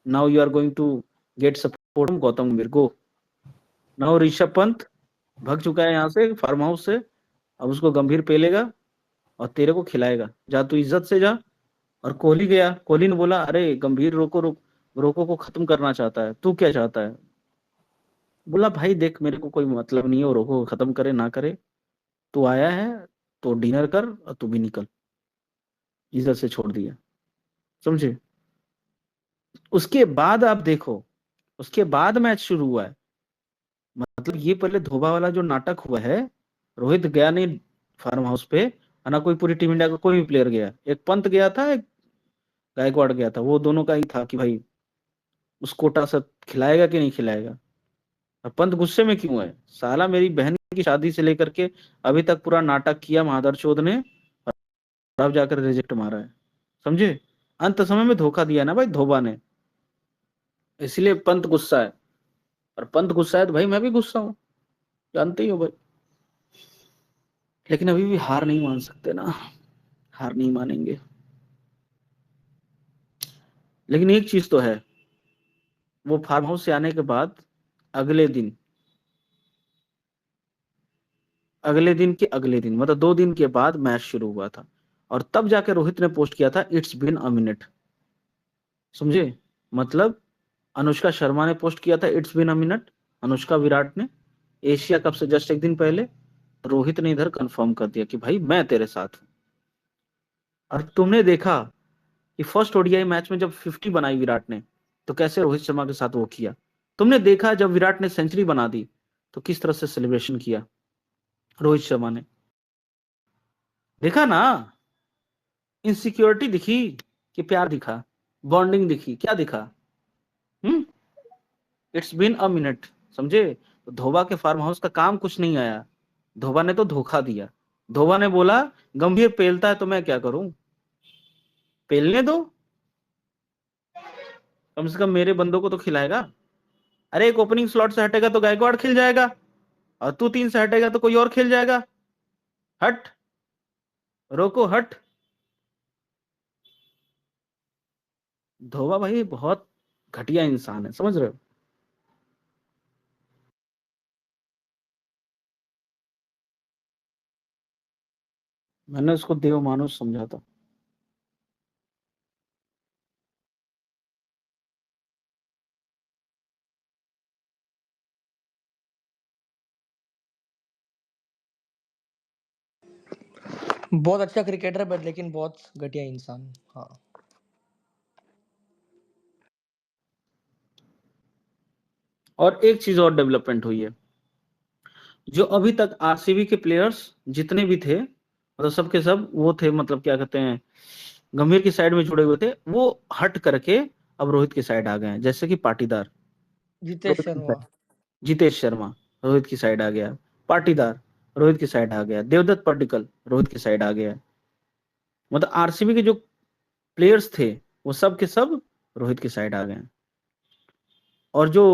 Now you are going to get support from Gautam Gambhir, go. Now Rishabh Pant भाग चुका है यहाँ से फार्म हाउस से, अब उसको गंभीर पेलेगा और तेरे को खिलाएगा, जा तू इज्जत से जा। और कोहली गया, कोहली ने बोला अरे गंभीर रोको को खत्म करना चाहता है, तू क्या चाहता है? बोला भाई देख मेरे को कोई मतलब नहीं है वो रोको को खत्म करे ना करे, तू आया है तो डिनर कर और तू भी निकल। इज्जत से छोड़ दिया, समझे? उसके बाद आप देखो, उसके बाद मैच शुरू हुआ है। मतलब ये पहले धोबा वाला जो नाटक हुआ है, रोहित गया नहीं फार्म हाउस पे, और ना कोई पूरी टीम इंडिया का कोई भी प्लेयर गया, एक पंत गया था, एक गायकवाड़ गया था, वो दोनों का ही था कि भाई उस कोटा से खिलाएगा कि नहीं खिलाएगा। और पंत गुस्से में क्यों है? साला मेरी बहन की शादी से लेकर के अभी तक पूरा नाटक किया महादर चौध ने, और अब जाकर रिजेक्ट मारा है, समझे? अंत समय में धोखा दिया ना भाई धोबा ने, इसलिए पंत गुस्सा है। और पंत गुस्सा है तो भाई मैं भी गुस्सा हूं, जानते ही हो भाई। लेकिन अभी भी हार नहीं मान सकते ना, हार नहीं मानेंगे। लेकिन एक चीज तो है, वो फार्म हाउस से आने के बाद अगले दिन, अगले दिन मतलब 2 दिन के बाद मैच शुरू हुआ था, और तब जाके रोहित ने पोस्ट किया था इट्स बीन अ मिनट, समझे? मतलब अनुष्का शर्मा ने पोस्ट किया था it's been a minute, Anushka Virat ने, एशिया कप से जस्ट एक दिन पहले। रोहित ने इधर कंफर्म कर दिया कि भाई मैं तेरे साथ हूं। और तुमने देखा कि फर्स्ट ओडीआई मैच में जब 50 बनाई विराट ने, तो कैसे रोहित शर्मा के साथ वो किया। तुमने देखा जब विराट ने सेंचुरी बना दी तो किस तरह से सेलिब्रेशन किया रोहित शर्मा ने, देखा ना? इनसिक्योरिटी दिखी कि प्यार दिखा, बॉन्डिंग दिखी, क्या दिखा? हम्म, इट्स बीन अ मिनट, समझे? तो धोबा के फार्म हाउस का काम कुछ नहीं आया, धोबा ने तो धोखा दिया। धोबा ने बोला गंभीर पेलता है तो मैं क्या करूं, पेलने दो, कम से कम मेरे बंदों को तो खिलाएगा। अरे एक ओपनिंग स्लॉट से हटेगा तो गायकवाड़ खेल जाएगा, और तू 3 से हटेगा तो कोई और खेल जाएगा। हट, रोको हट। धोबा भाई बहुत घटिया इंसान है, समझ रहे हो? मैंने उसको देव मानुष समझा था। बहुत अच्छा क्रिकेटर है बट लेकिन बहुत घटिया इंसान। हाँ, और एक चीज और डेवलपमेंट हुई है, जो अभी तक आरसीबी के प्लेयर्स जितने भी थे, मतलब सबके सब वो थे, मतलब क्या कहते हैं, गंभीर की साइड में जुड़े हुए थे, वो हट करके अब रोहित की साइड आ गए हैं। जैसे कि पाटीदार जितेश रोहित की शर्मा। साइड, जितेश शर्मा रोहित की साइड आ गया, पाटीदार रोहित की साइड आ गया, देवदत्त पड्डीकल रोहित की साइड आ गया। मतलब आरसीबी के जो प्लेयर्स थे वो सब के सब रोहित की साइड आ गए हैं। और जो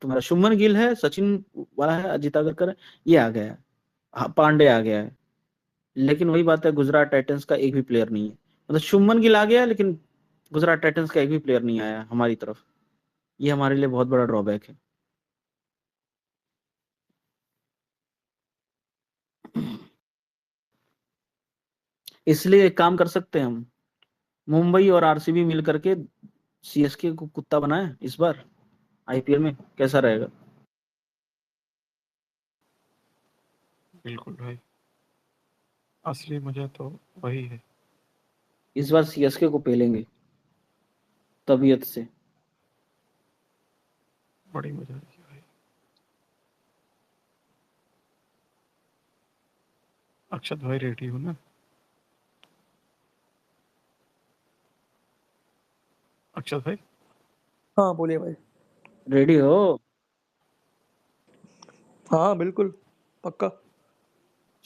तुम्हारा शुभमन गिल है, सचिन वाला है, अजित अगरकर है, ये आ गया है, हाँ, पांडे आ गया है। लेकिन वही बात है, गुजरात टाइटंस का एक भी प्लेयर नहीं है। मतलब शुभमन गिल आ गया लेकिन गुजरात टाइटंस का एक भी प्लेयर नहीं आया हमारी तरफ, ये हमारे लिए बहुत बड़ा ड्रॉबैक है। इसलिए एक काम कर सकते हैं हम, मुंबई और आरसीबी मिल करके सीएसके को कुत्ता बनाए इस बार आईपीएल में, कैसा रहेगा? बिल्कुल भाई, असली मजा तो वही है। इस बार सीएसके को पेलेंगे तबीयत से। बड़ी मजा आएगी भाई। अक्षत भाई रेडी हो ना? अक्षत भाई हाँ बोलिए भाई। रेडी हो? हाँ बिल्कुल, पक्का।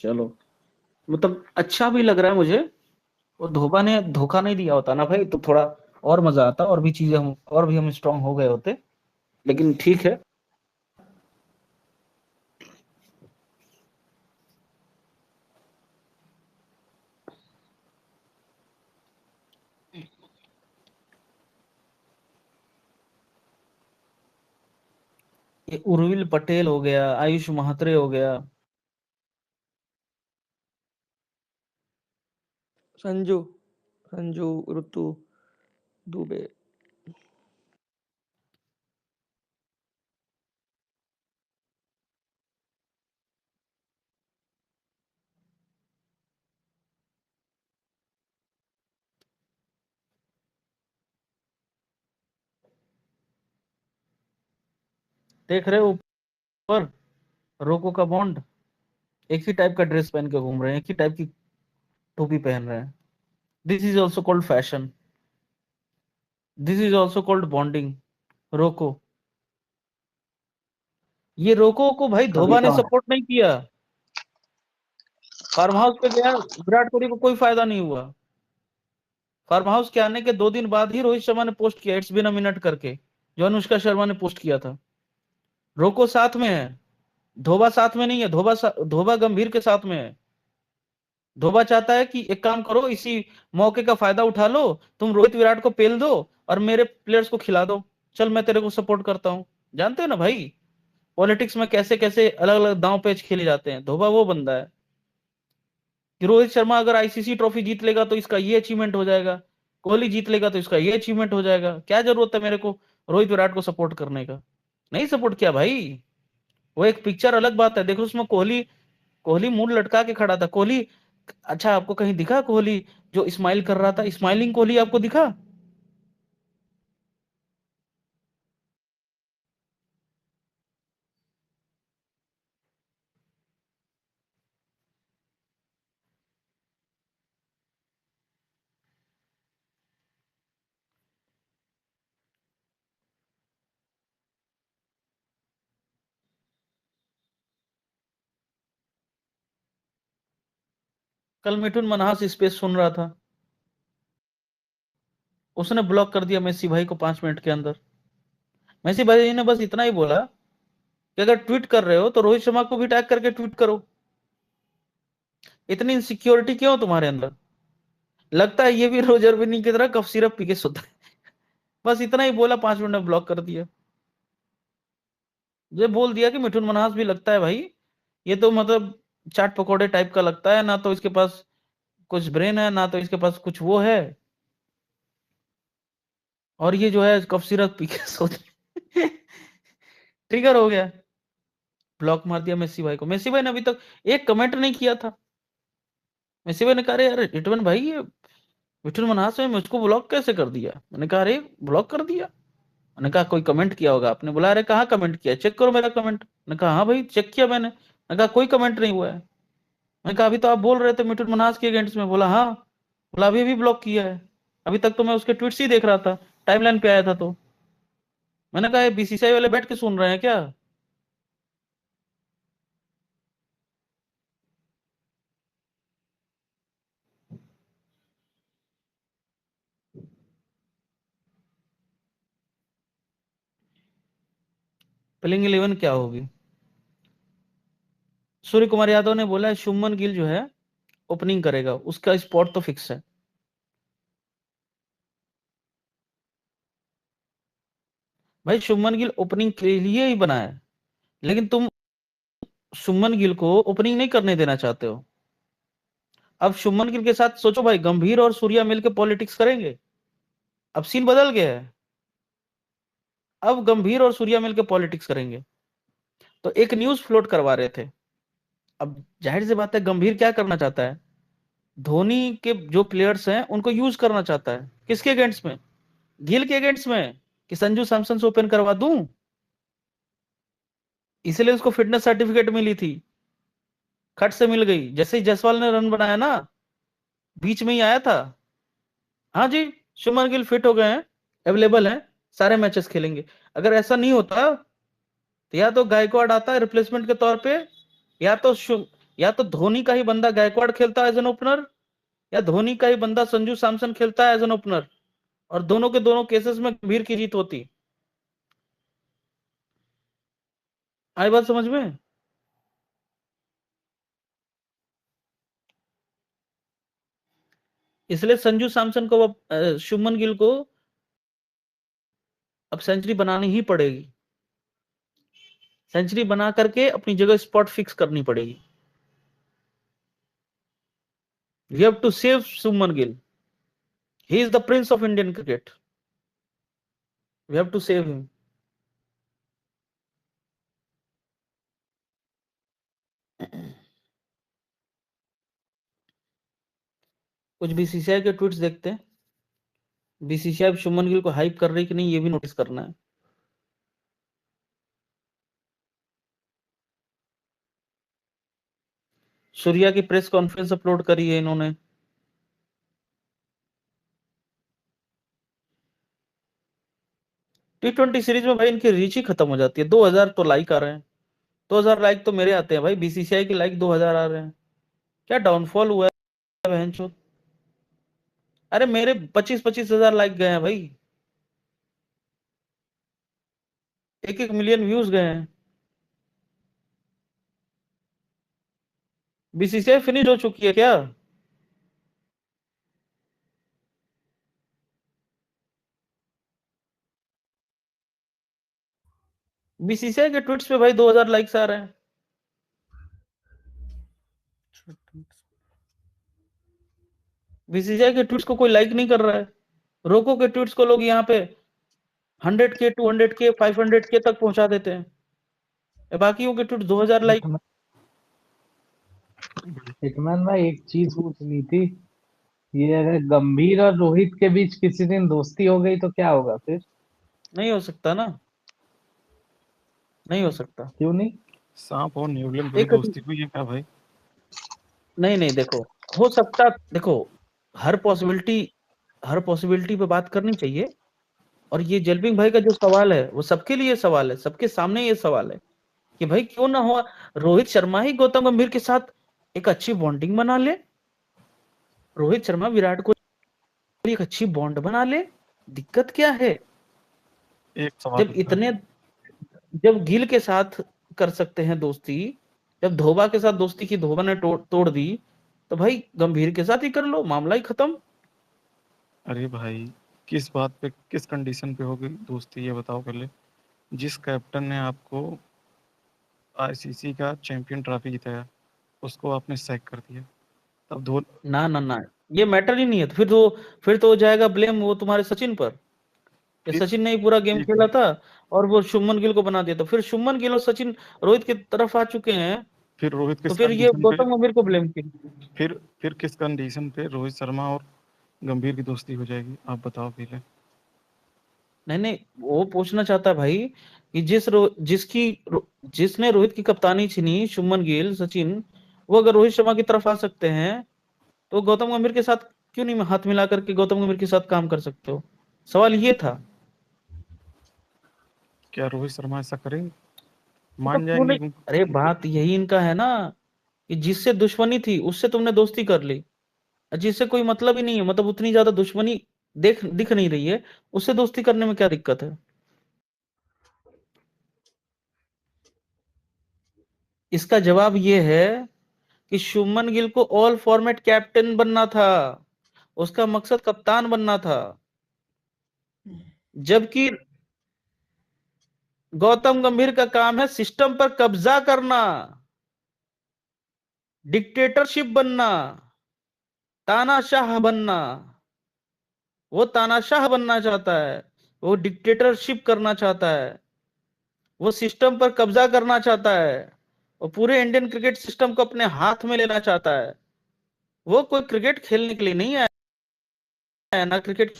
चलो, मतलब अच्छा भी लग रहा है मुझे। वो धोबा ने धोखा नहीं दिया होता ना भाई, तो थोड़ा और मजा आता, और भी चीजें हम और भी हम स्ट्रांग हो गए होते। लेकिन ठीक है। ये उर्विल पटेल हो गया, आयुष महात्रे हो गया, संजू संजू ऋतु दुबे। देख रहे हो ऊपर रोको का बॉन्ड, एक ही टाइप का ड्रेस पहन के घूम रहे हैं, एक ही टाइप की टोपी पहन रहे हैं। This is also called fashion, this is also called bonding. रोको, ये रोको को भाई धोबा ने सपोर्ट नहीं किया। फार्म हाउस पे गया, विराट कोहली को कोई फायदा नहीं हुआ। फार्म हाउस के आने के 2 दिन बाद ही रोहित शर्मा ने पोस्ट किया इट्स बिन अ मिनट करके, जो अनुष्का शर्मा ने पोस्ट किया था। रोको साथ में है, धोबा साथ में नहीं है। धोबा गंभीर के साथ में है। धोबा चाहता है कि एक काम करो, इसी मौके का फायदा उठा लो, तुम रोहित विराट को पेल दो और मेरे प्लेयर्स को खिला दो, चल मैं तेरे को सपोर्ट करता हूं। जानते हो ना भाई, पॉलिटिक्स में कैसे कैसे अलग अलग दांव पेच खेले जाते हैं। धोबा वो बंदा है कि रोहित शर्मा अगर आईसीसी ट्रॉफी जीत लेगा तो इसका ये अचीवमेंट हो जाएगा, कोहली जीत लेगा तो इसका ये अचीवमेंट हो जाएगा, क्या जरूरत है मेरे को रोहित विराट को सपोर्ट करने का। नहीं सपोर्ट किया भाई। वो एक पिक्चर अलग बात है, देखो उसमें कोहली कोहली मुंह लटका के खड़ा था। कोहली, अच्छा आपको कहीं दिखा कोहली जो स्माइल कर रहा था, स्माइलिंग कोहली आपको दिखा? कल मिठुन मनहास स्पेस सुन रहा था, उसने ब्लॉक कर दिया मेसी भाई को 5 मिनट के अंदर। मेसी भाई ने बस इतना ही बोला कि अगर ट्वीट कर रहे हो तो रोहित शर्मा को भी टैग करके ट्वीट करो। इतनी इनसिक्योरिटी क्यों तुम्हारे अंदर? लगता है ये भी रोजर बिन्नी की तरह कफ सिरप पी के सोता है। बस इतना ही बोला, 5 मिनट में ब्लॉक कर दिया। ये बोल दिया कि मिठुन मनहास भी लगता है भाई, ये तो मतलब चाट पकौड़े टाइप का लगता है, ना तो इसके पास कुछ ब्रेन है, ना तो इसके पास कुछ वो है, और ये जो है कफ सिरप पी के सोते। ट्रिगर हो गया, ब्लॉक मार दिया मेसी भाई को। मेसी भाई ने अभी तक एक कमेंट नहीं किया था। मेसी भाई ने कहा, अरे यार रिटवन भाई, ये मिठुन मनहास में मुझको ब्लॉक कैसे कर दिया? मैंने कहा अरे ब्लॉक कर दिया? मैंने कहा कोई कमेंट किया होगा आपने। बोला अरे कहाँ कमेंट किया, चेक करो मेरा कमेंट। मैंने कहा हाँ भाई चेक किया मैंने कहा कोई कमेंट नहीं हुआ है। मैंने कहा अभी तो आप बोल रहे थे मिठुन मनहास के अगेंस्ट में। बोला हाँ। बोला अभी भी ब्लॉक किया है, अभी तक तो मैं उसके ट्वीट्स ही देख रहा था, टाइमलाइन पे आया था तो। मैंने कहा बीसीसीआई वाले बैठ के सुन रहे हैं क्या? प्लेइंग 11 क्या होगी? सूर्य कुमार यादव ने बोला है शुभमन गिल जो है ओपनिंग करेगा, उसका स्पॉट तो फिक्स है। भाई शुभमन गिल ओपनिंग के लिए ही बना है, लेकिन तुम शुभमन गिल को ओपनिंग नहीं करने देना चाहते हो। अब शुभमन गिल के साथ सोचो भाई, गंभीर और सूर्या मिलकर पॉलिटिक्स करेंगे। अब सीन बदल गया है, अब गंभीर और सूर्या मिलकर पॉलिटिक्स करेंगे। तो एक न्यूज फ्लोट करवा रहे थे। अब जाहिर सी बात है, गंभीर क्या करना चाहता है, धोनी के जो प्लेयर्स हैं उनको यूज करना चाहता है। किसके अगेंस्ट में? गिल के अगेंस्ट में, कि संजू सैमसन से ओपन करवा दूं। इसलिए उसको फिटनेस सर्टिफिकेट मिली थी, खट से मिल गई। जैसे ही जायसवाल ने रन बनाया ना, बीच में ही आया था, हाँ जी शुभमन गिल फिट हो गए हैं, अवेलेबल हैं, सारे मैचेस खेलेंगे। अगर ऐसा नहीं होता तो या तो गायकवाड़ आता है रिप्लेसमेंट के तौर पे, या तो या तो धोनी का ही बंदा गायकवाड़ खेलता है एज एन ओपनर, या धोनी का ही बंदा संजू सैमसन खेलता है एज एन ओपनर, और दोनों के दोनों केसेस में गंभीर की जीत होती। आई बात समझ में? इसलिए संजू सैमसन को शुभमन गिल को अब सेंचुरी बनानी ही पड़ेगी। सेंचुरी बना करके अपनी जगह स्पॉट फिक्स करनी पड़ेगी। We have to save Shubman Gill, he is the prince of Indian cricket, we have to save him. कुछ बीसीसीआई के ट्वीट्स देखते हैं, बीसीसीआई शुभमन गिल को हाइप कर रही कि नहीं ये भी नोटिस करना है। सूर्या की प्रेस कॉन्फ्रेंस अपलोड करी है इन्होंने। T20 सीरीज में भाई इनकी रीच ही खत्म हो जाती है। 2000 तो लाइक आ रहे हैं, 2000 लाइक तो मेरे आते हैं भाई, बीसीसीआई के लाइक 2000 आ रहे हैं। क्या डाउनफॉल हुआ है बहनचोद। अरे मेरे 25-25 हजार लाइक गए हैं भाई, 1-1 मिलियन व्यूज गए हैं। बीसीसीआई फिनिश हो चुकी है क्या? बीसीसीआई के ट्वीट्स पे भाई 2000 लाइक्स आ रहे हैं। बीसीसीआई के ट्वीट्स को कोई लाइक नहीं कर रहा है। रोको के ट्वीट्स को लोग यहाँ पे 100K 200K 500K तक पहुंचा देते हैं, बाकियों के ट्वीट 2000 लाइक। हिटमैन भाई एक चीज पूछनी थी, ये अगर गंभीर और रोहित के बीच किसी दिन दोस्ती हो गई तो क्या होगा फिर? नहीं हो सकता ना, नहीं हो सकता। क्यों नहीं? सांप और न्यूजीलैंड की एक दोस्ती हुई है क्या भाई? नहीं नहीं, देखो हो सकता, देखो हर पॉसिबिलिटी पे बात करनी चाहिए। और ये जलपिंग भाई का जो सवाल है वो सबके लिए सवाल है, सबके सामने ये सवाल है कि भाई क्यों ना हो रोहित शर्मा ही गौतम गंभीर के साथ एक अच्छी बॉन्डिंग बना ले, रोहित शर्मा विराट कोहली एक अच्छी बॉन्ड बना ले, दिक्कत क्या है? एक सवाल होता है। जब गिल के साथ कर सकते हैं दोस्ती, जब धोबा के साथ दोस्ती की धोबा ने तोड़ दी, तो भाई गंभीर के साथ ही कर लो, मामला ही खत्म। अरे भाई किस बात पे, किस कंडीशन पे होगी दोस्ती, ये बताओ पहले। जिस कैप्टन ने आपको आईसीसी का चैंपियन ट्रॉफी जिताया उसको आपने सैक कर दिया, तब धो ना ना ना, ये मैटर ही नहीं है। तो फिर तो हो जाएगा ब्लेम वो तुम्हारे सचिन पर, कि फिर सचिन ने ही पूरा गेम ठीक खेला है, था और वो शुभमन गिल को बना दिया। तो फिर शुभमन गिल और सचिन रोहित की तरफ आ चुके हैं, फिर रोहित तो किस फिर ये कंडीशन पे, गौतम गंभीर को ब्लेम किया। फिर किस कंडीशन पे रोहित शर्मा और गंभीर की दोस्ती हो जाएगी, आप बताओ पहले। नहीं नहीं, वो पूछना चाहता है भाई कि जिसने रोहित की कप्तानी छीनी, शुभमन गिल सचिन, वो अगर रोहित शर्मा की तरफ आ सकते हैं तो गौतम गंभीर के साथ क्यों नहीं हाथ मिला करके गौतम गंभीर के साथ काम कर सकते हो? सवाल ये था। क्या रोहित शर्मा ऐसा करेंगे? तो मान क्यों जाएंगे नहीं? अरे बात यही इनका है ना कि जिससे दुश्मनी थी उससे तुमने दोस्ती कर ली, जिससे कोई मतलब ही नहीं है, मतलब उतनी ज्यादा दुश्मनी दिख नहीं रही है, उससे दोस्ती करने में क्या दिक्कत है? इसका जवाब ये है कि शुभमन गिल को ऑल फॉर्मेट कैप्टन बनना था, उसका मकसद कप्तान बनना था, जबकि गौतम गंभीर का काम है सिस्टम पर कब्जा करना, डिक्टेटरशिप बनना, तानाशाह बनना। वो तानाशाह बनना चाहता है, वो डिक्टेटरशिप करना चाहता है, वो सिस्टम पर कब्जा करना चाहता है, वो पूरे इंडियन क्रिकेट सिस्टम को अपने हाथ में लेना चाहता है। वो कोई क्रिकेट खेलने के लिए नहीं आया है, ना क्रिकेट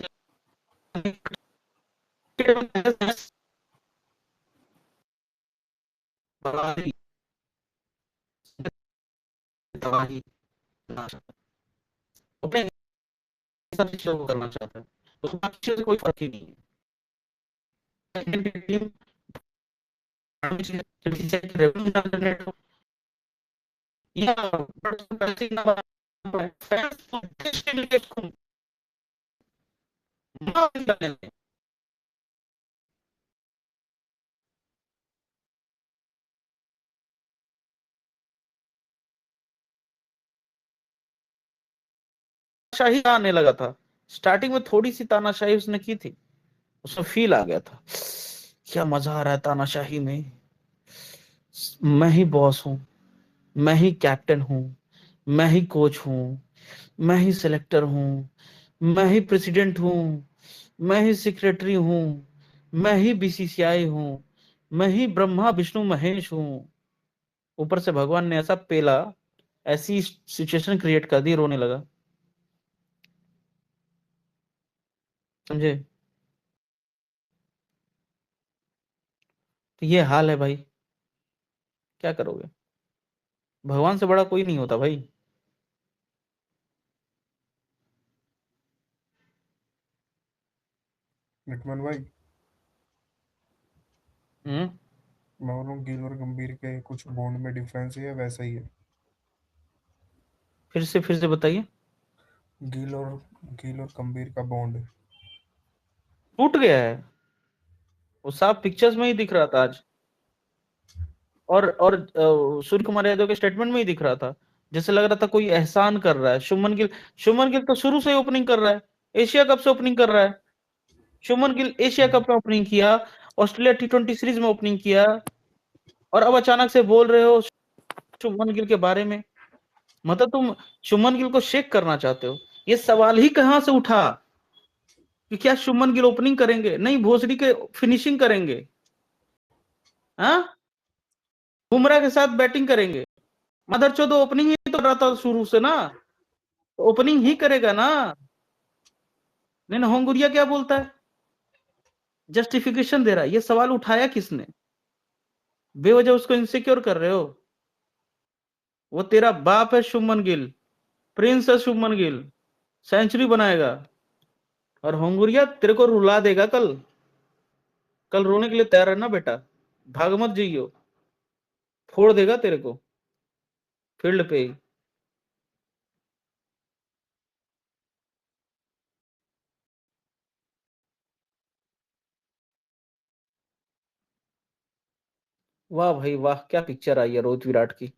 तबाही तबाही करना चाहता है, अपने हिसाब से चीजों को करना चाहता है, उसको बाकी चीजों से कोई फर्क ही नहीं है। इंडियन टीम रेवेन्यू ना जनरेट हो या पैसे ना बना, फैंस को देश के लिए इसको मार डालने लगे। तानाशाही आने लगा था, स्टार्टिंग में थोड़ी सी तानाशाही उसने की थी, उसमें फील आ गया था, क्या मजा आ रहा है तानाशाही में। मैं ही बॉस हूं, मैं ही कैप्टन हूं, मैं ही कोच हूं, मैं ही सिलेक्टर हूं, मैं ही प्रेसिडेंट हूं, मैं ही सेक्रेटरी हूं, मैं ही बीसीसीआई हूं, मैं ही ब्रह्मा विष्णु महेश हूं। ऊपर से भगवान ने ऐसा पेला, ऐसी सिचुएशन क्रिएट कर दी, रोने लगा। समझे? तो ये हाल है भाई, क्या करोगे? भगवान से बड़ा कोई नहीं होता भाई। लक्ष्मण भाई, हम्म। मैं बोल रहा हूँ गिल और गंभीर के कुछ बॉन्ड में डिफरेंस है या वैसा ही है? फिर से बताइए। गिल और गिल और गंभीर का बॉन्ड। टूट गया है, वो साफ पिक्चर्स में ही दिख रहा था आज। और सूर्य कुमार यादव के स्टेटमेंट में ही दिख रहा था, जैसे लग रहा था कोई एहसान कर रहा है। शुभमन गिल तो शुरू से ही ओपनिंग कर रहा है, एशिया कप से ओपनिंग कर रहा है। शुभमन गिल एशिया कप में ओपनिंग किया, ऑस्ट्रेलिया टी20 सीरीज में ओपनिंग किया, और अब अचानक से बोल रहे हो शुभमन गिल के बारे में। मतलब तुम शुभमन गिल को शेक करना चाहते हो। ये सवाल ही कहां से उठा कि क्या शुभमन गिल ओपनिंग करेंगे? नहीं, भोसडी के फिनिशिंग करेंगे। हाँ, बुमराह के साथ बैटिंग करेंगे। मदरचोद ओपनिंग ही तो कर रहा था शुरू से ना, तो ओपनिंग ही करेगा ना। नहीं ना, होंगुरिया क्या बोलता है, जस्टिफिकेशन दे रहा है। ये सवाल उठाया किसने? बेवजह उसको इनसिक्योर कर रहे हो। वो तेरा बाप है शुभमन गिल, प्रिंस है शुभमन गिल, सेंचुरी बनाएगा। और होंगुरिया तेरे को रुला देगा कल। कल रोने के लिए तैयार है ना बेटा, भाग मत जाइयो, फोड़ देगा तेरे को फील्ड पे ही। वाह भाई वाह, क्या पिक्चर आई है रोहित विराट की।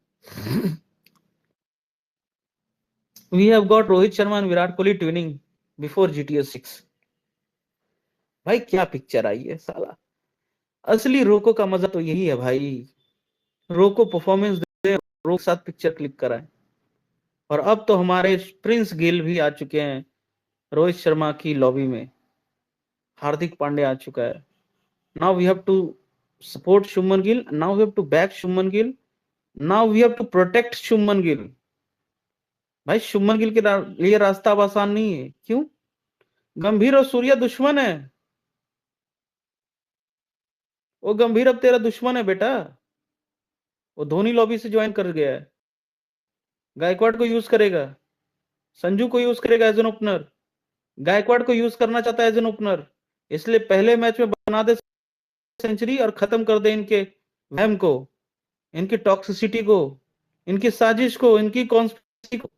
We have got Rohit Sharma and Virat Kohli twinning before GTA 6। भाई क्या पिक्चर आई है साला। असली रोको का मजा तो यही है भाई। रोको परफॉर्मेंस दे, रोक साथ पिक्चर क्लिक कराए। और अब तो हमारे प्रिंस गिल भी आ चुके हैं रोहित शर्मा की लॉबी में। हार्दिक पांडे आ चुका है। Now we have to support Shubman Gill, now we have to back Shubman Gill, now we have to protect Shubman Gill. भाई शुभमन गिल के लिए रास्ता अब आसान नहीं है। क्यों? गंभीर और सूर्या दुश्मन है। वो गंभीर अब तेरा दुश्मन है बेटा। वो धोनी लॉबी से ज्वाइन कर गया है। गायकवाड को यूज करेगा, संजू को यूज करेगा एज एन ओपनर, गायकवाड को यूज करना चाहता है एज एन ओपनर। इसलिए पहले मैच में बना दे सेंचुरी और खत्म कर दे इनके वहम को, इनकी टॉक्सिसिटी को, इनकी साजिश को, इनकी कॉन्स्पिरेसी को।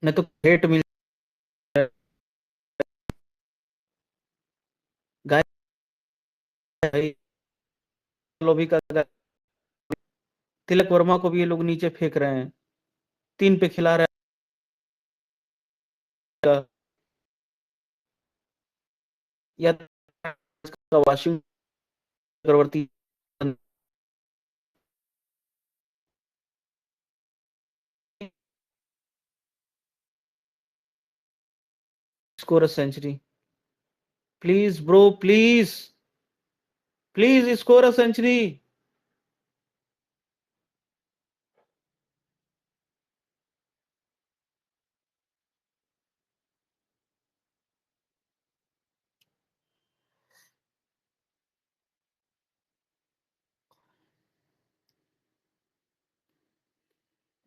नहीं तो हेट मिल गाय लॉबी का। तिलक वर्मा को भी ये लोग नीचे फेंक रहे हैं, 3 पे खिला रहे हैं। या वाशिंग Chakravarthy score a century. Please bro, please please score a century.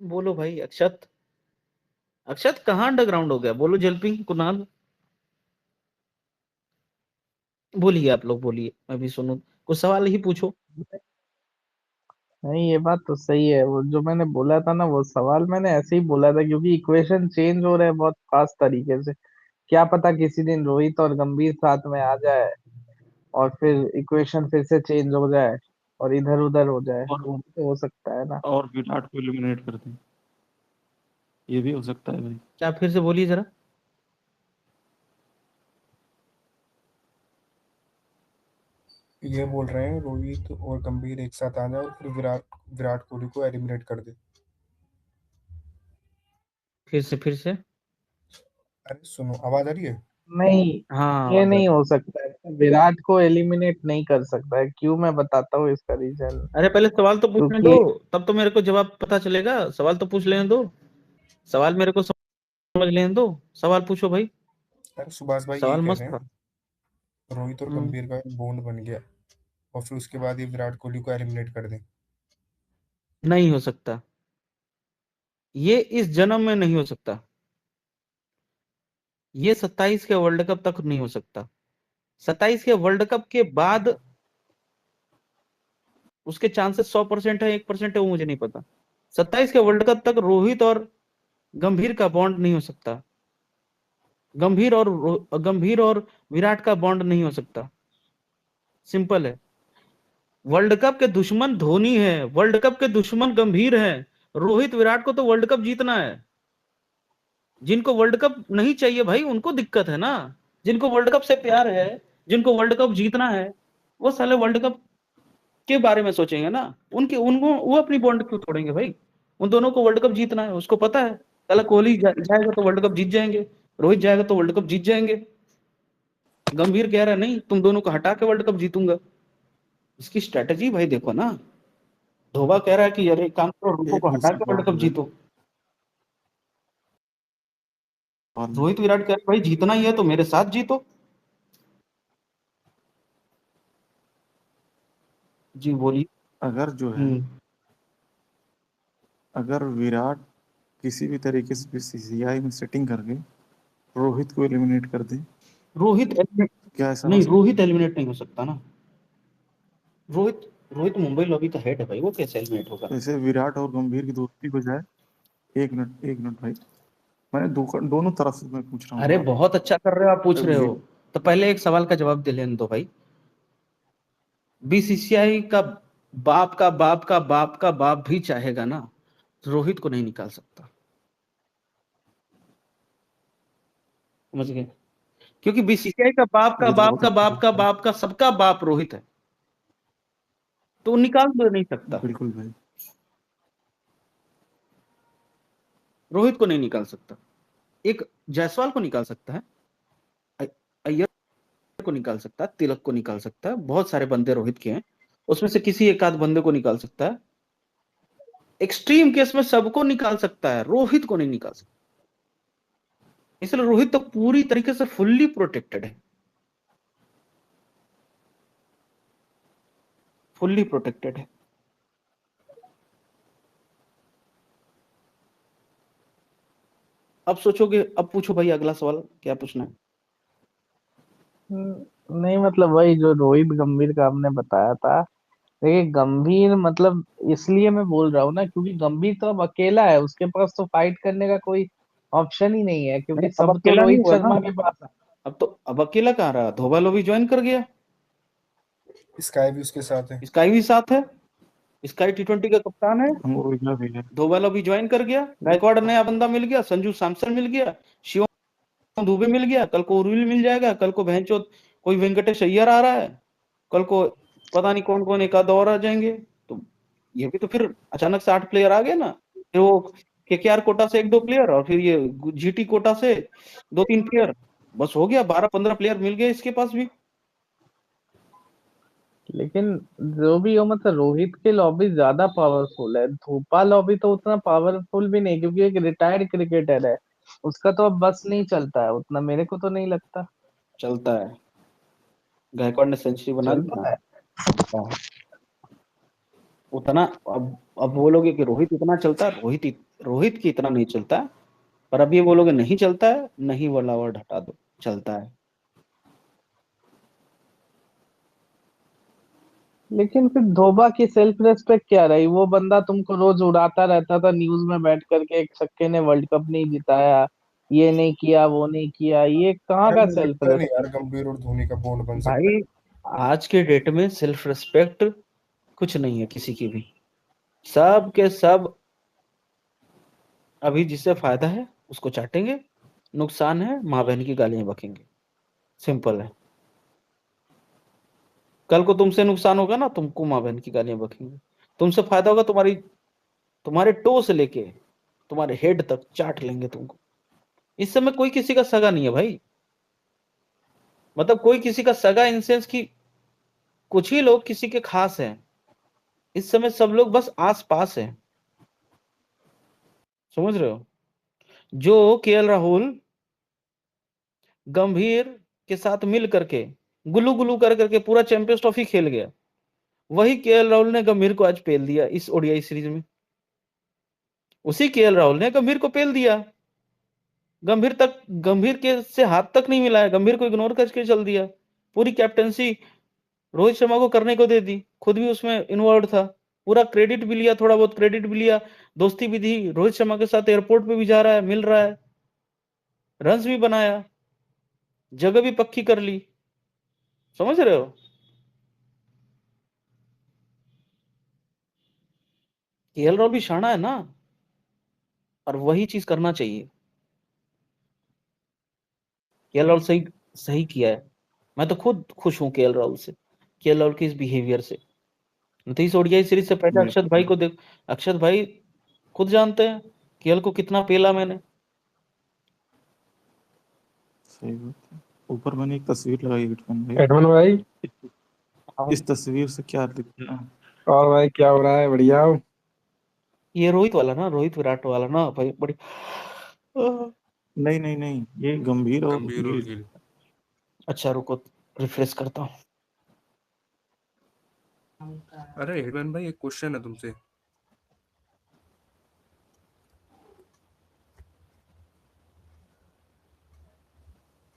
बोलो भाई अक्षत, अक्षत कहाँ अंडरग्राउंड हो गया? बोलो जलपिंग कुणाल, बोलिए आप लोग, बोलिए, मैं भी सुनूं। कुछ सवाल ही पूछो। नहीं, ये बात तो सही है। वो जो मैंने बोला था ना, वो सवाल मैंने ऐसे ही बोला था क्योंकि इक्वेशन चेंज हो रहे हैं बहुत फास्ट तरीके से। क्या पता किसी दिन रोहित और गंभीर साथ में आ जाए और फिर इक्वेशन फिर से चेंज हो जाए। और इधर उधर हो जाए, और वो भी हो सकता है ना। और विराट को एलिमिनेट कर दें, ये भी हो सकता है भाई। क्या फिर से बोलिए जरा। ये बोल रहे हैं रोहित और गंभीर एक साथ आ जाए और फिर विराट विराट कोहली को एलिमिनेट कर दे। फिर से। अरे सुनो, आवाज आ रही है? नहीं, हाँ ये आवाज आ नहीं रही। हो सकता है, विराट को एलिमिनेट नहीं कर सकता है। क्यों, मैं बताता हूँ इसका रीजन। अरे पहले सवाल तो पूछने दो, क्योंकि तब तो मेरे को जवाब पता चलेगा। सवाल तो पूछ लेने दो, सवाल मेरे को समझ लेने दो। सवाल पूछो भाई। अरे सुभाष भाई यही सवाल कह मस्त रहे था। हैं, रोहित और हम्म, गंभीर का एक बॉन्ड बन गया और फिर उसके बाद ये विराट कोहली को एलिमिनेट कर दें। नहीं हो सकता, ये इस जन्म में नहीं हो सकता। ये 27 के वर्ल्ड कप तक नहीं हो सकता। 27 के वर्ल्ड कप के बाद उसके चांसेस 100% है, 1% है, वो मुझे नहीं पता। 27 के वर्ल्ड कप तक रोहित और गंभीर का बॉन्ड नहीं हो सकता। गंभीर और विराट का बॉन्ड नहीं हो सकता। सिंपल है। वर्ल्ड कप के दुश्मन धोनी है, वर्ल्ड कप के दुश्मन गंभीर है। रोहित विराट को तो वर्ल्ड कप जीतना है। जिनको वर्ल्ड कप नहीं चाहिए भाई, उनको दिक्कत है ना। जिनको वर्ल्ड कप से प्यार है, जिनको वर्ल्ड कप जीतना है, वो साले वर्ल्ड कप के बारे में सोचेंगे ना। उनके उनको वो अपनी बॉन्ड क्यों तोड़ेंगे भाई। उन दोनों को वर्ल्ड कप जीतना है, उसको पता है। कल कोहली जाएगा तो वर्ल्ड कप जीत जाएंगे, रोहित जाएगा तो वर्ल्ड कप जीत जाएंगे। गंभीर कह रहा है नहीं, तुम दोनों को हटा के वर्ल्ड कप जीतूंगा। इसकी स्ट्रेटेजी भाई देखो ना। धोबा कह रहा है कि यार एक काम करो, रुको एक को हटा दूसरी के वर्ल्ड बात कप है भाई, जीतो। और रोहित विराट कह रहे हैं, भाई जीतना ही है तो मेरे साथ जीतो। जी बोलिए। अगर जो है, हम्म। अगर विराट किसी भी तरीके से बीसीसीआई में सेटिंग करके रोहित को एलिमिनेट कर दे, रोहित एलिमिनेट क्या ऐसा हो नहीं, सकता रोहित एलिमिनेट नहीं हो सकता ना। रोहित रोहित मुंबई लॉबी का हेड है भाई, वो कैसे एलिमिनेट होगा। है? जैसे विराट और गंभीर की दोस्ती हो जाए। एक मिनट भाई, मैंने दोनों तरफ से मैं पूछ रहा हूँ अरे सवाल। बहुत अच्छा कर रहे हो आप, पूछ रहे हो। वि- तो पहले एक सवाल का जवाब दे लेने दो भाई। बीसीसीआई का बाप का बाप का बाप का बाप भी चाहेगा ना, रोहित को नहीं निकाल सकता। समझ गए। क्योंकि बीसीसीआई का बाप का ये तो बाप बहुत का अच्छा बाप का सवाल है। बाप का सबका बाप रोहित है। तो वो निकाल तो नहीं सकता। बिल्कुल भाई। रोहित को नहीं निकाल सकता। एक जायसवाल को निकाल सकता है, अय्यर को निकाल सकता है, तिलक को निकाल सकता है, बहुत सारे बंदे रोहित के हैं। उसमें से किसी एक आध बंदे को निकाल सकता है। एक्सट्रीम केस में सबको निकाल सकता है, रोहित को नहीं निकाल सकता। इसलिए रोहित तो पूरी तरीके से फुल्ली प्रोटेक्टेड है। फुल्ली प्रोटेक्टेड है। अब सोचोगे, अब पूछो भाई अगला सवाल क्या पूछना है। नहीं मतलब वही जो रोहित गंभीर का हमने बताया था। देखिए गंभीर मतलब इसलिए मैं बोल रहा हूँ ना, क्योंकि गंभीर तो अब अकेला है, उसके पास तो फाइट करने का कोई ऑप्शन ही नहीं है, नहीं क्योंकि अब सब तो अकेला नहीं रोहित हुआ ना। शर्मा के पास है। अब अकेला कहाँ रहा, धोबालो भी ज्वाइन कर गया। स्काई भी उसके साथ है। स्काई भी साथ है। स्काई T20 का कप्तान है। अंगोइला भी है। धोबालो भी ज्वाइन कर गया। गायकवाड़ नया बंदा मिल गया, संजू सैमसन मिल गया, शिवम दुबे मिल गया, कल को उर्विल मिल जाएगा, कल को भैंचो कोई वेंकटेश अय्यर आ रहा है, कल को पता नहीं कौन कौन एक आध और आ जाएंगे। तो ये भी तो फिर अचानक से 8 प्लेयर आ गए ना। फिर वो केकेआर कोटा से 1-2 प्लेयर, और फिर ये जीटी कोटा से 2-3 प्लेयर। बस हो गया, 12-15 प्लेयर मिल गए इसके पास भी। लेकिन जो भी हो, मतलब रोहित की लॉबी ज्यादा पावरफुल है, धोपा लॉबी तो उतना पावरफुल भी नहीं, क्योंकि एक रिटायर्ड क्रिकेटर है। उसका तो अब बस नहीं चलता है उतना, मेरे को तो नहीं लगता। चलता है। गायकवाड़ ने सेंचुरी बना दी ना। चलता है। हाँ, उतना। अब बोलोगे कि रोहित इतना चलता है, रोहित की इतना नहीं चलता है। पर अब ये बोलोगे नहीं चलता है, नहीं वाला वर्ड हटा दो, चलता है। लेकिन फिर धोबा की सेल्फ रेस्पेक्ट क्या रही? वो बंदा तुमको रोज उड़ाता रहता था न्यूज में बैठ करके, एक छक्के ने वर्ल्ड कप नहीं जिताया, ये नहीं किया, वो नहीं किया, ये कहाँ अरे का मुझे सेल्फ लगता नहीं यार रेस्पेक्ट? गंभीर और धोनी का बॉन्ड बन सकता भाई आज के डेट में सेल्फ रिस्पेक्ट कुछ नहीं है किसी की भी, सब के सब अभी जिससे फायदा है उसको चाटेंगे, नुकसान है माँ बहन की गालियां बकेंगे, सिंपल है। कल को तुमसे नुकसान होगा ना, तुमको माँ बहन की गालियां बकेंगे, तुमसे फायदा होगा तुम्हारे टो से लेके तुम्हारे हेड तक चाट लेंगे तुमको। इस समय कोई किसी का सगा नहीं है भाई, मतलब कोई किसी का सगा इन सेंस की कुछ ही लोग किसी के खास हैं, इस समय सब लोग बस आस पास हैं, समझ रहे हो। जो केएल राहुल गंभीर के साथ मिल करके गुल्लू गुल्लू कर करके पूरा चैंपियंस ट्रॉफी खेल गया, वही केएल राहुल ने गंभीर को आज पेल दिया इस ओडीआई सीरीज में। उसी केएल राहुल ने गंभीर को पेल दिया, गंभीर के से हाथ तक नहीं मिलाया, गंभीर को इग्नोर करके चल दिया, पूरी कैप्टेंसी रोहित शर्मा को करने को दे दी, खुद भी उसमें इन्वॉल्व था, पूरा क्रेडिट भी लिया, थोड़ा बहुत क्रेडिट भी लिया, दोस्ती भी दी, रोहित शर्मा के साथ एयरपोर्ट पे भी जा रहा है, मिल रहा है, रन्स भी बनाया, जगह भी पक्की कर ली, समझ रहे हो। केएल राहुल भी शाना है ना, और वही चीज करना चाहिए। केएल राहुल सही सही किया है, मैं तो खुद खुश हूं केएल राहुल से, केएल राहुल के इस बिहेवियर से। नहीं तो इस ओडीआई सीरीज से पहले अक्षत भाई को देख, अक्षत भाई खुद जानते हैं केएल को कितना पेला मैंने। सही बात है। ऊपर मैंने एक तस्वीर लगाई हिटमैन भाई, एडमन भाई, इस तस्वीर से क्या दिखता है? और भाई क्या हो रहा है? बढ़िया हो? ये रोहित वाला ना, रोहित विराट वाला ना भाई, बड़ी नहीं नहीं नहीं, ये गंभीर और गंभीर और गिल। गिल। अच्छा रुको रिफ्रेश करता हूँ। अरे हिटमैन भाई एक क्वेश्चन है तुमसे।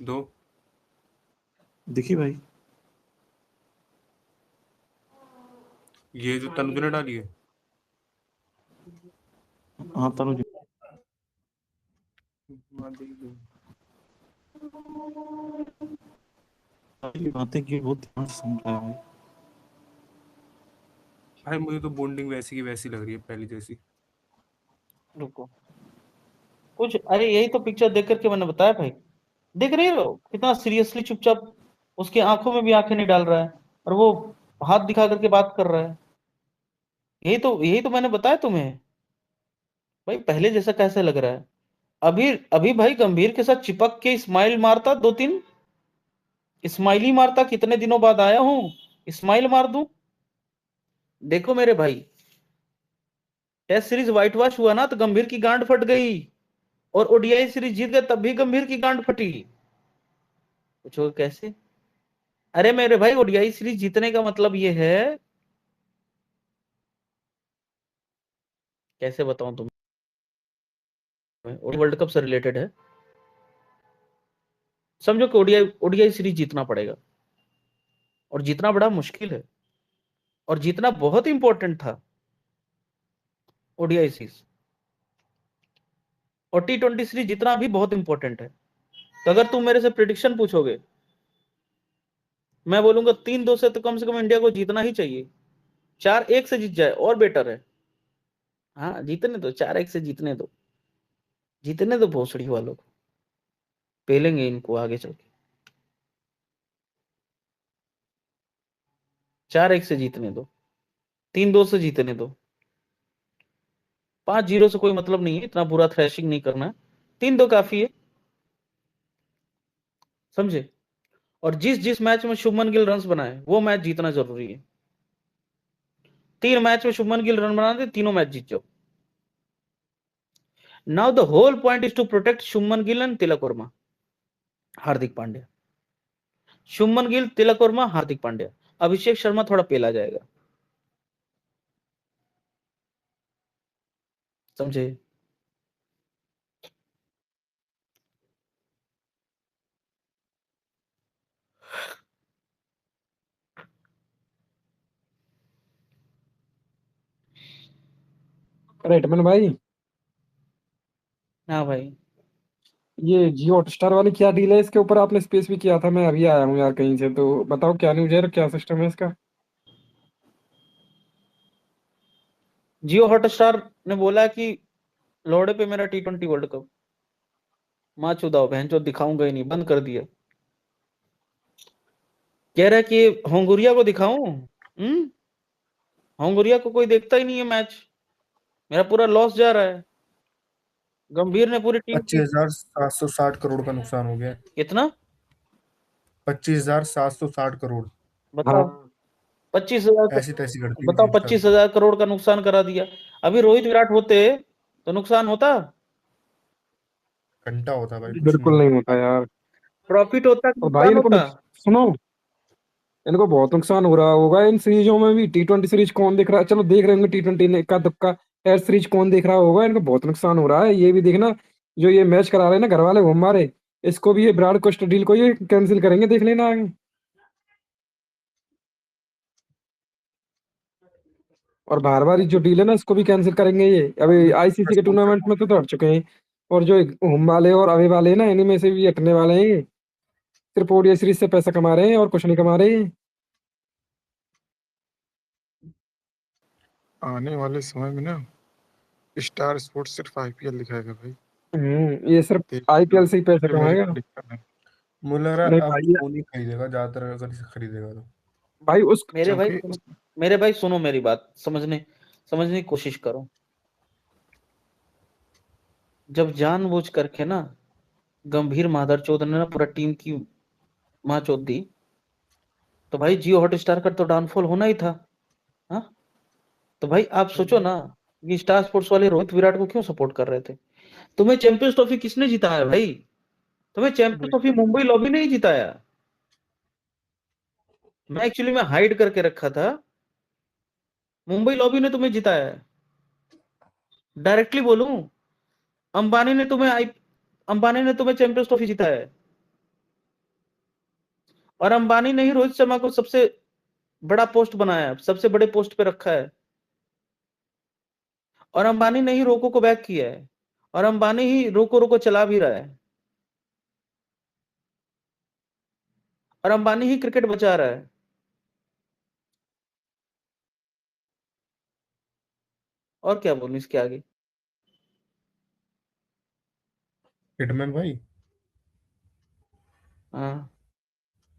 दो दिखी भाई? ये जो तनुज ने डाली है, हाँ तनुज, ये बातें की बहुत ध्यान से सुन रहा है भाई। भाई मुझे तो बॉन्डिंग वैसी की वैसी लग रही है, पहली जैसी। रुको कुछ, अरे यही तो पिक्चर देख करके मैंने बताया भाई, देख रहे हो कितना सीरियसली चुपचाप, उसकी आंखों में भी आंखें नहीं डाल रहा है, और वो हाथ दिखा करके बात कर रहा है। यही तो मैंने बताया तुम्हें भाई, पहले जैसा कैसे लग रहा है। अभी अभी भाई गंभीर के साथ चिपक के स्माइल मारता, 2-3 स्माइल ही मारता, कितने दिनों बाद आया हूं स्माइल मार दूं। देखो मेरे भाई, टेस्ट सीरीज व्हाइट वॉश हुआ ना तो गंभीर की गांड फट गई, और ओडीआई सीरीज जीत गए तब भी गंभीर की गांड फटी। पूछो कैसे? अरे मेरे भाई ओडीआई सीरीज जीतने का मतलब ये है, कैसे बताऊं तुम्हें, वर्ल्ड कप से रिलेटेड है, समझो कि ओडीआई ओडीआई सीरीज जीतना पड़ेगा, और जीतना बड़ा मुश्किल है, और जीतना बहुत इंपॉर्टेंट था ओडीआई सीरीज, और टी20 सीरीज जीतना भी बहुत इंपॉर्टेंट है। तो अगर तुम मेरे से प्रिडिक्शन पूछोगे, मैं बोलूंगा 3-2 से तो कम से कम इंडिया को जीतना ही चाहिए, 4-1 से जीत जाए और बेटर है। हाँ जीतने दो, 4-1 से जीतने दो भोसड़ी वालों को, पेलेंगे इनको आगे चल के, 4-1 से जीतने दो, 3-2 से जीतने दो, 5-0 से कोई मतलब नहीं है, इतना बुरा थ्रैशिंग नहीं करना है, 3-2 काफी है, समझे। और जिस जिस मैच में शुभमन गिल रन बनाए वो मैच जीतना जरूरी है। 3 मैच में शुभमन गिल रन बना दे, तीनों मैच जीत जाओ। Now the whole point is to protect Shubman Gill and Tilak Varma, Hardik Pandya, Shubman Gill, Tilak Varma, Hardik Pandya, Abhishek Sharma थोड़ा पेला जाएगा, समझे। अरे एडमन भाई, हाँ भाई, ये जियो हॉटस्टार वाली क्या डील है? इसके ऊपर आपने स्पेस भी किया था, मैं अभी आया हूँ यार कहीं से, तो बताओ क्या न्यूज़ है, क्या सिस्टम है इसका? जियो हॉटस्टार ने बोला कि लोड़े पे मेरा T20 वर्ल्ड कप, माँ चुदाओ बहनचोद, दिखाऊंगा ही नहीं, बंद कर दिया। कह रहा है कि होंगुरिया को दिखाऊं, होंगुरिया को कोई देखता ही नहीं है मैच, मेरा पूरा लॉस जा रहा है। गंभीर ने पूरी टीम की 25,760 करोड़ का नुकसान हो गया। कितना? 25,760 करोड़, बताओ। हाँ 25,000, ऐसी तैसी करती है बताओ, जियो स्टार। 25,000 करोड़ का नुकसान करा दिया। अभी रोहित विराट होते तो नुकसान होता? घंटा होता भाई, कुछ बिल्कुल नहीं। नहीं होता यार। प्रॉफिट होता कि और भाई नुकसान होता? सुनो, इनको बहुत नुकसान हो रहा होगा इन सीरीजों में भी। T20 सीरीज कौन देख रहा है, चलो देख रहे होंगे T20 ने का दुक्का, टेस्ट सीरीज कौन देख रहा होगा, इनको बहुत नुकसान हो रहा है। ये भी देखना, जो ये मैच करा रहे हैं ना घर वाले वो हमारे, इसको भी ये ब्रॉडकास्ट डील को ये कैंसिल करेंगे, देख लेना आगे। और बार बार जो डील है ना इसको भी कैंसिल करेंगे ये। अभी आईसीसी के टूर्नामेंट में तो हट चुके हैं, और जो होम वाले और अवे वाले हैं ना, इन्हीं में से भी हटने वाले हैं ये। सिर्फ ओडीआई सीरीज से पैसा कमा रहे हैं और कुछ नहीं कमा रहे हैं। आने वाले समय में ना स्टार स्पोर्ट्स सिर्फ आईपीएल दिखाएगा भाई। ये सिर्फ देख आईपीएल से ही पैसा ये मेरी कमाएगा। prediction है। मुझे लग रहा नहीं है अब भाई, धोनी खरीदेगा ज्यादातर, अगर इसे खरीदेगा तो। भाई उस मेरे भाई क्योंकि सुनो, मेरे भाई सुनो, मेरी बात समझने की कोशिश करो। जब जानबूझ करके ना गंभीर मादरचोद ने ना पूरा टीम की माँ चोद दी, तो भाई जियो हॉटस्टार का तो डाउनफॉल होना ही था। हाँ, तो भाई आप सोचो ना, ये स्टार स्पोर्ट्स वाले रोहित विराट को क्यों सपोर्ट कर रहे थे? तुम्हें चैंपियंस ट्रॉफी किसने जिताया भाई? तुम्हें चैंपियंस ट्रॉफी मुंबई लॉबी ने ही जिताया। मैं एक्चुअली में हाइड करके रखा था, मुंबई लॉबी ने तुम्हें जिताया है। डायरेक्टली बोलूं, अंबानी ने तुम्हें अंबानी ने तुम्हें चैंपियंस ट्रॉफी जिताया है। और अंबानी ने ही रोहित शर्मा को सबसे बड़ा पोस्ट बनाया है, सबसे बड़े पोस्ट पे रखा है। और अंबानी ने ही रोको को बैक किया है, और अंबानी ही रोको रोको चला भी रहा है, और अंबानी ही क्रिकेट बचा रहा है। और क्या बोलूं इसके आगे? हिटमैन भाई, हाँ,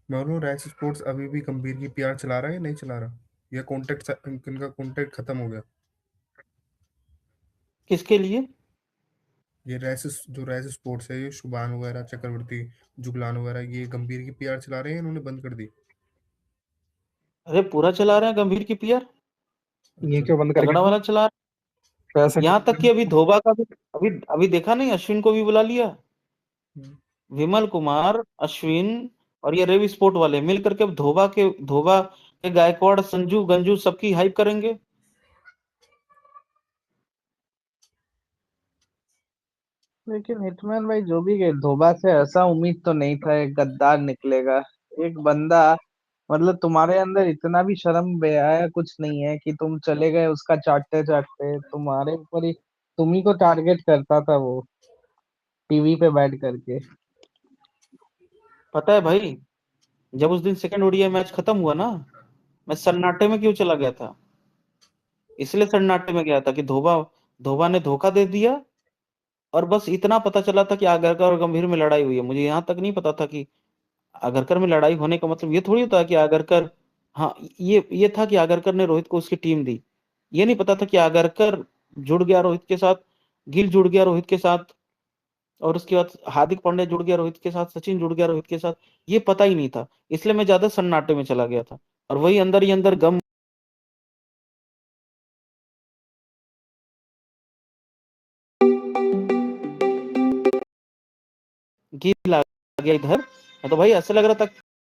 मैं बोलूँ रैश स्पोर्ट्स अभी भी गंभीर की पीआर चला रहा है या नहीं चला रहा? या कॉन्ट्रैक्ट, इनका कॉन्ट्रैक्ट खत्म हो गया? किसके लिए? ये रैश स्पोर्ट्स है, ये शुभान वगैरह, चक्रवर्ती, जुगलान वगैरह, ये गंभीर की पीआर चला रहे हैं, इन्होंने बंद कर दी? अरे पूरा चला रहे हैं गंभीर की पीआर, ये अच्छा। क्यों बंद तगड़ा करेंगे? वाला चला रहे पैसा हैं। यहाँ तक कि अभी धोबा का भी, अभी अभी देखा नहीं, अश्विन को भी बुला लिया। हम्म। विमल कुमार, अश्विन और ये रेवी स्पोर्ट वाले मिल करके अब धोबा के गायकवाड़, संजू गंजू सबकी हाइप करेंगे। लेकिन हिटमैन भाई जो भी है, धोबा से ऐसा उम्मीद तो नहीं था एक गद्दार निकलेगा। एक बंदा, मतलब तुम्हारे अंदर इतना भी शर्म बेहया कुछ नहीं है कि तुम चले गए उसका चाटते चाटते, तुम्हारे ऊपर ही, तुम ही को टारगेट करता था वो टीवी पे बैठ करके। पता है भाई, जब उस दिन सेकंड ओडीआई मैच खत्म हुआ ना, मैं सन्नाटे में क्यों चला गया था? इसलिए सन्नाटे में गया था कि धोबा धोबा ने धोखा दे दिया। और बस इतना पता चला था कि आगरकर और गंभीर में लड़ाई हुई है, मुझे यहाँ तक नहीं पता था कि आगरकर में लड़ाई होने का मतलब ये थोड़ी होता है कि आगरकर, हाँ, ये था कि आगरकर ने रोहित को उसकी टीम दी। ये नहीं पता था कि आगरकर जुड़ गया रोहित के साथ, गिल जुड़ गया रोहित के साथ, और उसके बाद हार्दिक पांड्या जुड़ गया रोहित के साथ, सचिन जुड़ गया रोहित के साथ। ये पता ही नहीं था, इसलिए मैं ज्यादा सन्नाटे में चला गया था। और वही अंदर ही अंदर गम गिल आ गया इधर। तो भाई ऐसा लग रहा था